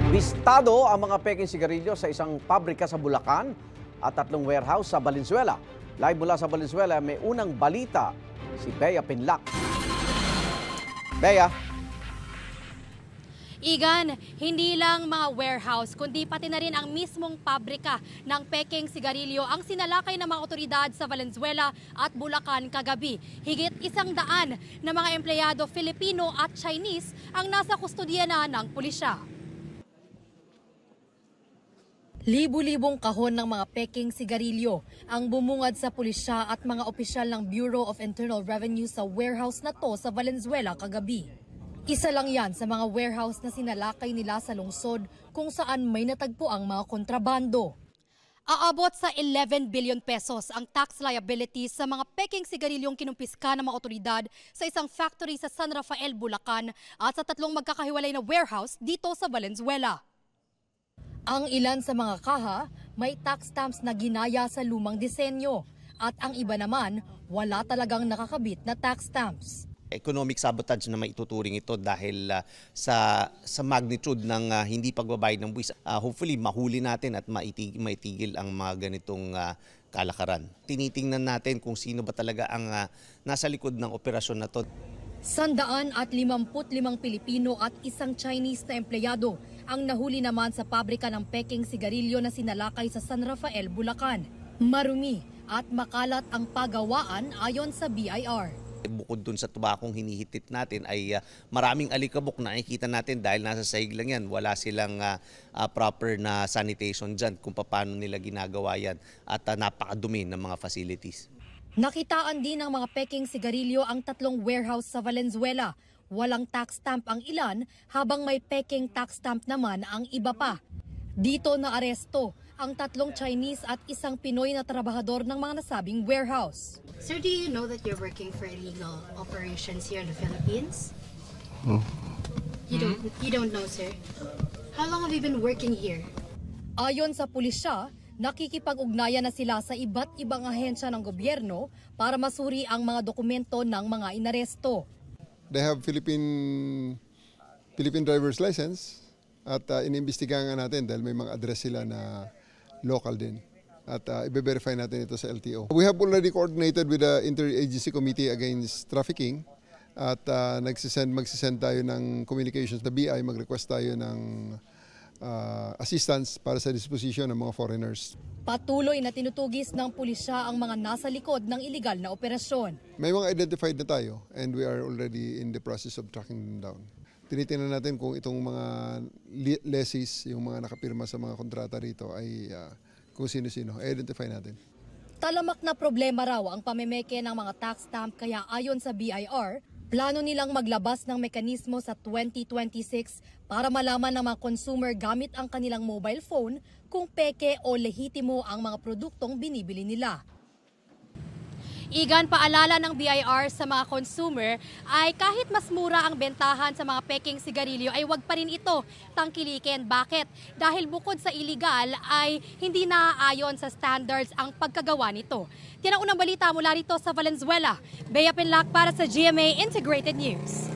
Bistado ang mga peking sigarilyo sa isang pabrika sa Bulacan at 3 warehouse sa Valenzuela. Live mula sa Valenzuela, may unang balita si Bea Pinlac. Bea. Igan, hindi lang mga warehouse, kundi pati na rin ang mismong pabrika ng peking sigarilyo ang sinalakay ng mga otoridad sa Valenzuela at Bulacan kagabi. Higit 100 na mga empleyado Filipino at Chinese ang nasa kustodiya na ng pulisya. Libu-libong kahon ng mga peking sigarilyo ang bumungad sa pulisya at mga opisyal ng Bureau of Internal Revenue sa warehouse na to sa Valenzuela kagabi. Isa lang yan sa mga warehouse na sinalakay nila sa lungsod kung saan may natagpo ang mga kontrabando. Aabot sa 11 billion pesos ang tax liabilities sa mga peking sigarilyong kinumpiska ng mga otoridad sa isang factory sa San Rafael, Bulacan at sa 3 magkakahiwalay na warehouse dito sa Valenzuela. Ang ilan sa mga kaha may tax stamps na ginaya sa lumang disenyo at ang iba naman wala talagang nakakabit na tax stamps. Economic sabotage na maituturing ito dahil sa magnitude ng hindi pagbabayad ng buwis. Hopefully mahuli natin at maitigil ang mga ganitong kalakaran. Tinitingnan natin kung sino ba talaga ang nasa likod ng operasyon na to. 155 Pilipino at isang Chinese na empleyado ang nahuli naman sa pabrika ng peking sigarilyo na sinalakay sa San Rafael, Bulacan. Marumi at makalat ang pagawaan ayon sa BIR. Bukod dun sa tubakong hinihitit natin ay maraming alikabok na nakikita natin dahil nasa sahig lang yan. Wala silang proper na sanitation dyan kung paano nila ginagawa yan at napakadumi ng mga facilities. Nakitaan din ng mga peking sigarilyo ang 3 warehouse sa Valenzuela. Walang tax stamp ang ilan habang may peking tax stamp naman ang iba pa. Dito na aresto ang 3 Chinese at isang Pinoy na trabahador ng mga nasabing warehouse. Sir, do you know that you're working for illegal operations here in the Philippines? You don't know, sir? How long have you been working here? Ayon sa pulisya, nakikipag-ugnayan na sila sa iba't ibang ahensya ng gobyerno para masuri ang mga dokumento ng mga inaresto. They have Philippine driver's license at inimbestigahan natin dahil may mga address sila na local din. At i-verify natin ito sa LTO. We have already coordinated with the Interagency Committee Against Trafficking at magsisend tayo ng communications. The BI mag-request tayo ng assistance para sa disposition ng mga foreigners. Patuloy na tinutugis ng pulisya ang mga nasa likod ng iligal na operasyon. May mga identified na tayo and we are already in the process of tracking them down. Tinitingnan natin kung itong mga lessees, yung mga nakapirma sa mga kontrata rito ay kung sino-sino, identify natin. Talamak na problema raw ang pamemeke ng mga tax stamp kaya ayon sa BIR, plano nilang maglabas ng mekanismo sa 2026 para malaman ng mga consumer gamit ang kanilang mobile phone kung peke o lehitimo ang mga produktong binibili nila. Igan, paalala ng BIR sa mga consumer ay kahit mas mura ang bentahan sa mga peking sigarilyo ay wag pa rin ito tangkilikin. Bakit? Dahil bukod sa illegal ay hindi naaayon sa standards ang pagkagawa nito. Tinaunang balita mula rito sa Valenzuela. Bea Pinlac para sa GMA Integrated News.